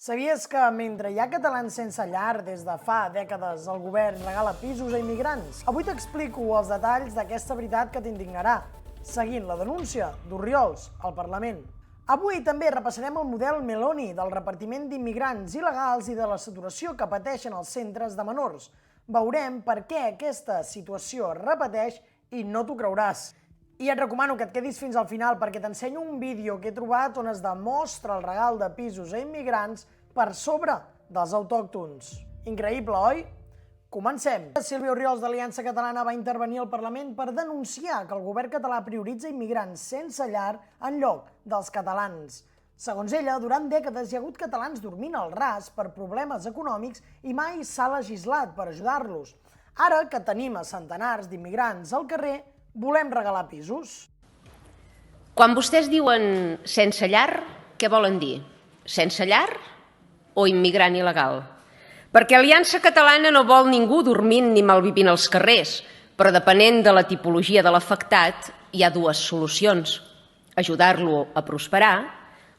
Sabies que mentre hi ha catalans sense llar des de fa dècades el govern regala pisos a immigrants? Avui t'explico els detalls d'aquesta veritat que t'indignarà, seguint la denúncia d'Orriols al Parlament. Avui també repassarem el model Meloni del repartiment d'immigrants il·legals i de la saturació que pateixen els centres de menors. Veurem per què aquesta situació es repeteix i no t'ho creuràs. I et recomano que et quedis fins al final perquè t'ensenyo un vídeo que he trobat on es demostra el regal de pisos a immigrants per sobre dels autòctons. Increïble, oi? Comencem. Sílvia Orriols d'Aliança Catalana va intervenir al Parlament per denunciar que el govern català prioritza immigrants sense llar en lloc dels catalans. Segons ella, durant dècades hi ha hagut catalans dormint al ras per problemes econòmics i mai s'ha legislat per ajudar-los. Ara que tenim a centenars d'immigrants al carrer, volem regalar pisos. Quan vostès diuen sense llar, què volen dir? Sense llar o immigrant il·legal? Perquè Aliança Catalana no vol ningú dormint ni malvivint als carrers, però depenent de la tipologia de l'afectat hi ha dues solucions: ajudar-lo a prosperar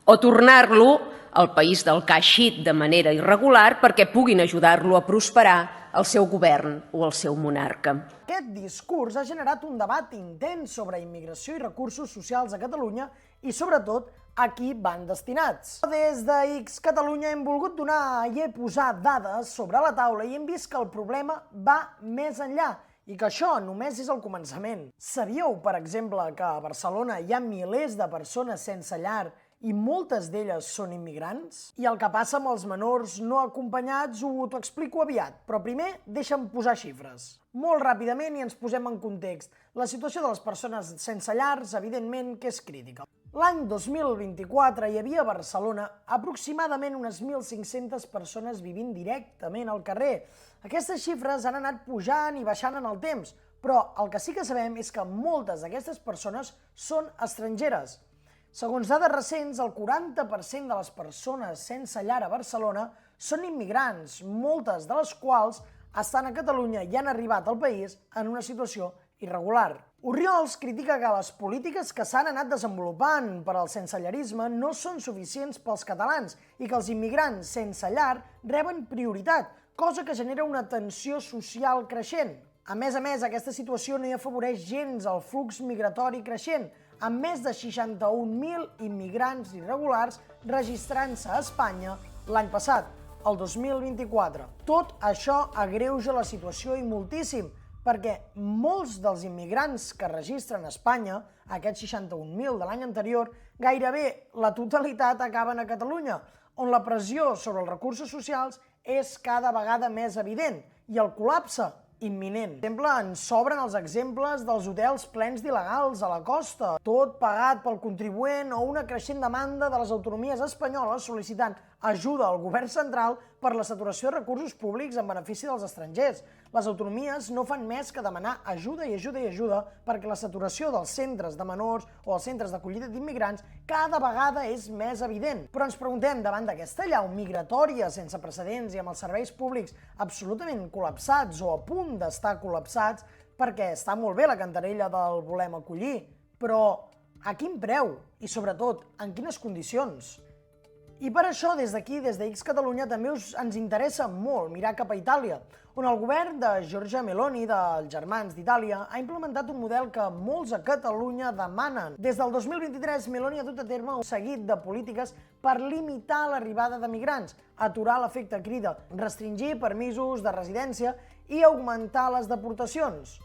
o tornar-lo al país del que ha eixit de manera irregular perquè puguin ajudar-lo a prosperar el seu govern o el seu monarca. Aquest discurs ha generat un debat intens sobre immigració i recursos socials a Catalunya i, sobretot, a qui van destinats. Des de X Catalunya hem volgut donar i he posat dades sobre la taula i hem vist que el problema va més enllà i que això només és el començament. Sabíeu, per exemple, que a Barcelona hi ha milers de persones sense llar i moltes d'elles són immigrants? I el que passa amb els menors no acompanyats t'ho explico aviat, però primer deixa'm posar xifres. Molt ràpidament i ens posem en context. La situació de les persones sense llars, evidentment, que és crítica. L'any 2024 hi havia a Barcelona aproximadament unes 1.500 persones vivint directament al carrer. Aquestes xifres han anat pujant i baixant en el temps, però el que sí que sabem és que moltes d'aquestes persones són estrangeres. Segons dades recents, el 40% de les persones sense llar a Barcelona són immigrants, moltes de les quals estan a Catalunya i han arribat al país en una situació irregular. Orriols critica que les polítiques que s'han anat desenvolupant per al sensellarisme no són suficients pels catalans i que els immigrants sense llar reben prioritat, cosa que genera una tensió social creixent. A més, aquesta situació no hi afavoreix gens el flux migratori creixent, amb més de 61.000 immigrants irregulars registrant-se a Espanya l'any passat, el 2024. Tot això agreuja la situació i moltíssim, perquè molts dels immigrants que registren a Espanya, aquests 61.000 de l'any anterior, gairebé la totalitat acaben a Catalunya, on la pressió sobre els recursos socials és cada vegada més evident i el col·lapse imminent. Per exemple, ens sobren els exemples dels hotels plens d'il·legals a la costa, tot pagat pel contribuent o una creixent demanda de les autonomies espanyoles sol·licitant ajuda al govern central per la saturació de recursos públics en benefici dels estrangers. Les autonomies no fan més que demanar ajuda i ajuda i ajuda perquè la saturació dels centres de menors o els centres d'acollida d'immigrants cada vegada és més evident. Però ens preguntem, davant d'aquesta allau migratòria sense precedents i amb els serveis públics absolutament col·lapsats o a punt d'estar col·lapsats, perquè està molt bé la cantarella del volem acollir, però a quin preu? I sobretot, en quines condicions? I per això, des d'aquí, des de X Catalunya, també ens interessa molt mirar cap a Itàlia, on el govern de Giorgia Meloni, dels Germans d'Itàlia, ha implementat un model que molts a Catalunya demanen. Des del 2023, Meloni ha dut a terme un seguit de polítiques per limitar l'arribada de migrants, aturar l'efecte crida, restringir permisos de residència i augmentar les deportacions.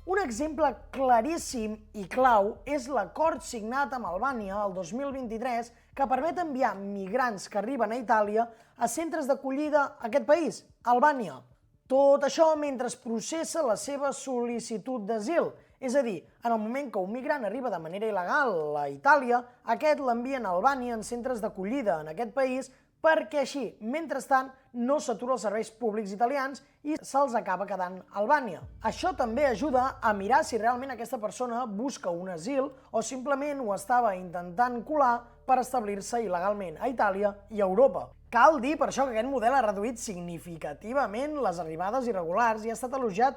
Un exemple claríssim i clau és l'acord signat amb Albània el 2023 que permet enviar migrants que arriben a Itàlia a centres d'acollida a aquest país, Albània. Tot això mentre es processa la seva sol·licitud d'asil, és a dir, en el moment que un migrant arriba de manera il·legal a Itàlia, aquest l'envien a Albània en centres d'acollida en aquest país perquè així, mentrestant, no s'atura els serveis públics italians i se'ls acaba quedant a Albània. Això també ajuda a mirar si realment aquesta persona busca un asil o simplement ho estava intentant colar per establir-se il·legalment a Itàlia i a Europa. Cal dir per això que aquest model ha reduït significativament les arribades irregulars i ha estat elogiat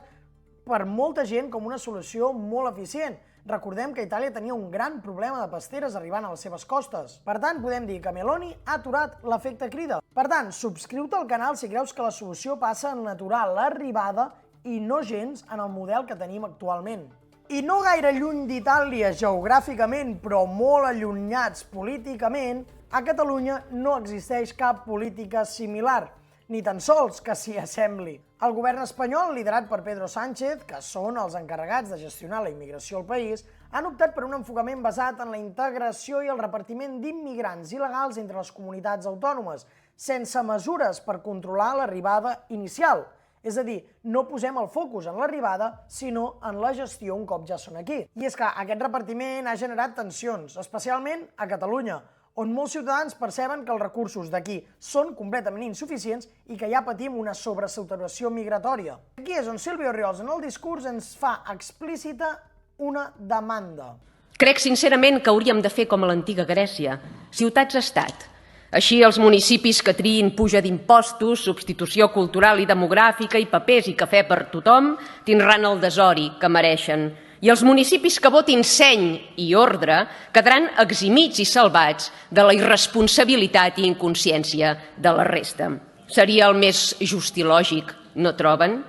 per molta gent com una solució molt eficient. Recordem que Itàlia tenia un gran problema de pasteres arribant a les seves costes. Per tant, podem dir que Meloni ha aturat l'efecte crida. Per tant, subscriu-te al canal si creus que la solució passa en aturar l'arribada i no gens en el model que tenim actualment. I no gaire lluny d'Itàlia geogràficament, però molt allunyats políticament, a Catalunya no existeix cap política similar, ni tan sols que s'hi assembli. El govern espanyol, liderat per Pedro Sánchez, que són els encarregats de gestionar la immigració al país, han optat per un enfocament basat en la integració i el repartiment d'immigrants il·legals entre les comunitats autònomes, sense mesures per controlar l'arribada inicial. És a dir, no posem el focus en l'arribada, sinó en la gestió un cop ja són aquí. I és que aquest repartiment ha generat tensions, especialment a Catalunya, on molts ciutadans perceben que els recursos d'aquí són completament insuficients i que ja patim una sobresaturació migratòria. Aquí és on Sílvia Orriols en el discurs ens fa explícita una demanda. Crec sincerament que hauríem de fer com a l'antiga Grècia, ciutats-estat. Així els municipis que triïn puja d'impostos, substitució cultural i demogràfica i papers i cafè per tothom tindran el desori que mereixen. I els municipis que votin seny i ordre quedaran eximits i salvats de la irresponsabilitat i inconsciència de la resta. Seria el més just i lògic, no troben?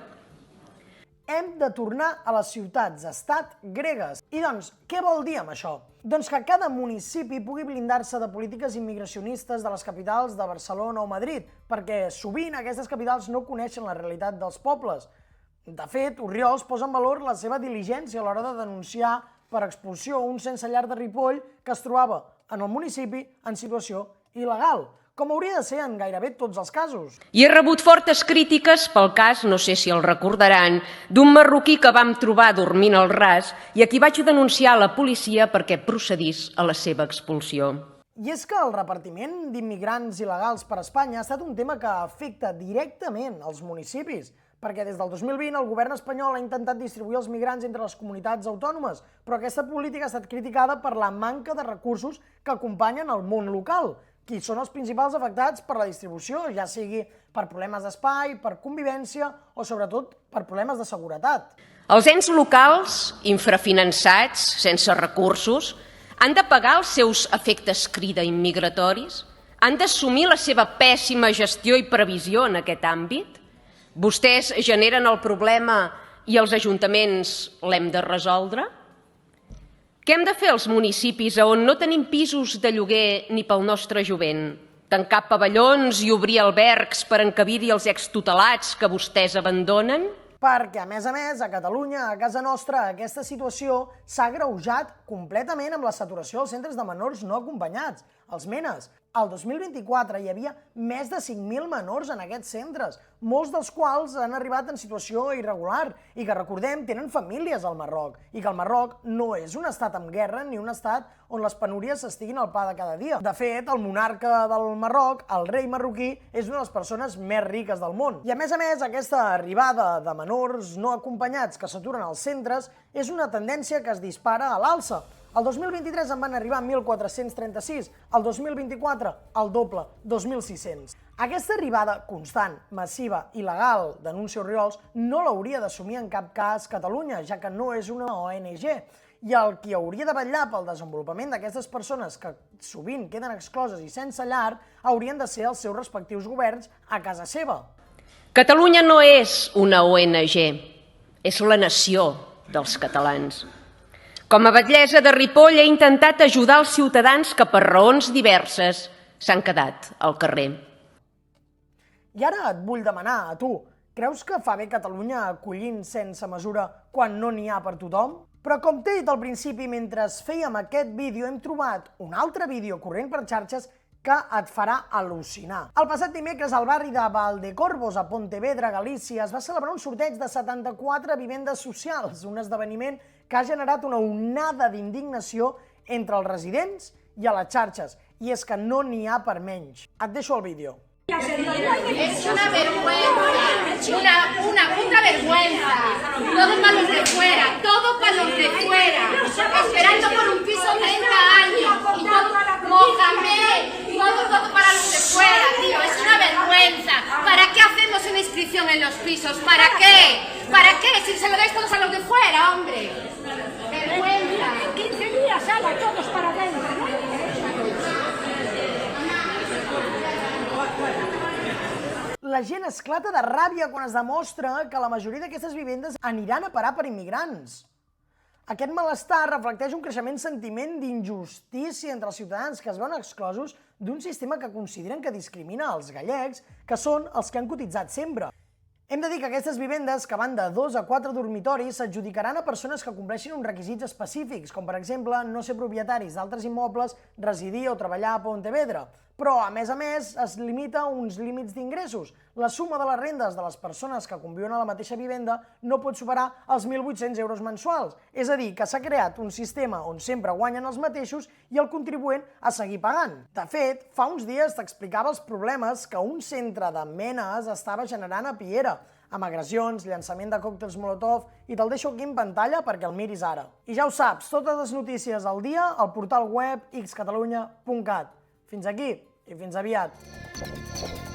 Hem de tornar a les ciutats-estat gregues. I doncs, què vol dir amb això? Doncs que cada municipi pugui blindar-se de polítiques immigracionistes de les capitals de Barcelona o Madrid, perquè sovint aquestes capitals no coneixen la realitat dels pobles. De fet, Orriols posa en valor la seva diligència a l'hora de denunciar per expulsió un sense llar de Ripoll que es trobava en el municipi en situació il·legal, com hauria de ser en gairebé tots els casos. I he rebut fortes crítiques pel cas, no sé si el recordaran, d'un marroquí que vam trobar dormint al ras i a qui vaig denunciar a la policia perquè procedís a la seva expulsió. I és que el repartiment d'immigrants il·legals per Espanya ha estat un tema que afecta directament els municipis, perquè des del 2020 el govern espanyol ha intentat distribuir els migrants entre les comunitats autònomes, però aquesta política ha estat criticada per la manca de recursos que acompanyen el món local, qui són els principals afectats per la distribució, ja sigui per problemes d'espai, per convivència o sobretot per problemes de seguretat. Els ens locals, infrafinançats, sense recursos, han de pagar els seus efectes crida immigratoris? Han d'assumir la seva pèssima gestió i previsió en aquest àmbit? Vostès generen el problema i els ajuntaments l'hem de resoldre? Què hem de fer als municipis on no tenim pisos de lloguer ni pel nostre jovent? Tancar pavellons i obrir albergs per encabir-hi els extutelats que vostès abandonen? Perquè, a més, a Catalunya, a casa nostra, aquesta situació s'ha agreujat completament amb la saturació dels centres de menors no acompanyats, els MENAs. Al 2024 hi havia més de 5.000 menors en aquests centres, molts dels quals han arribat en situació irregular i que, recordem, tenen famílies al Marroc i que el Marroc no és un estat en guerra ni un estat on les penúries estiguin al pa de cada dia. De fet, el monarca del Marroc, el rei marroquí, és una de les persones més riques del món. I, a més, aquesta arribada de menors no acompanyats que s'aturen als centres és una tendència que es dispara a l'alça. El 2023 en van arribar 1.436, el 2024 el doble, 2.600. Aquesta arribada constant, massiva, il·legal, denuncia Orriols, no l'hauria d'assumir en cap cas Catalunya, ja que no és una ONG. I el qui hauria de vetllar pel desenvolupament d'aquestes persones que sovint queden excloses i sense llar haurien de ser els seus respectius governs a casa seva. Catalunya no és una ONG, és la nació dels catalans. Com a batllessa de Ripoll he intentat ajudar els ciutadans que per raons diverses s'han quedat al carrer. I ara et vull demanar a tu, creus que fa bé Catalunya acollint sense mesura quan no n'hi ha per tothom? Però com t'he dit al principi, mentre fèiem aquest vídeo hem trobat un altre vídeo corrent per xarxes que et farà al·lucinar. El passat dimecres al barri de Valdecorvos, a Pontevedra, Galícia, es va celebrar un sorteig de 74 vivendes socials, un esdeveniment que ha generat una onada d'indignació entre els residents i a les xarxes. I és que no n'hi ha per menys. Et deixo el vídeo. Es una vergüenza, una puta vergüenza. Todo para los de fuera, todo para los de fuera. Esperando por un piso 30 años. Y todo, Mohamed, todo para los de fuera, tío. Es una vergüenza. ¿Para qué hacemos una inscripción en los pisos? ¿Para qué? ¿Para qué? Si se lo dais todos a los de fuera, hombre. Vergüenza. nada, todos para adentro. La gent esclata de ràbia quan es demostra que la majoria d'aquestes vivendes aniran a parar per immigrants. Aquest malestar reflecteix un creixement sentiment d'injustícia entre els ciutadans que es veuen exclosos d'un sistema que consideren que discrimina els gallecs, que són els que han cotitzat sempre. Hem de dir que aquestes vivendes, que van de 2 a 4 dormitoris, s'adjudicaran a persones que compleixin uns requisits específics, com per exemple no ser propietaris d'altres immobles, residir o treballar a Pontevedra. Però, a més, es limita a uns límits d'ingressos. La suma de les rendes de les persones que conviuen a la mateixa vivenda no pot superar els 1.800 euros mensuals. És a dir, que s'ha creat un sistema on sempre guanyen els mateixos i el contribuent a seguir pagant. De fet, fa uns dies t'explicava els problemes que un centre de menes estava generant a Piera, amb agressions, llançament de còctels Molotov, i te'l deixo aquí en pantalla perquè el miris ara. I ja ho saps, totes les notícies al dia al portal web xcatalunya.cat. Fins aquí i fins aviat.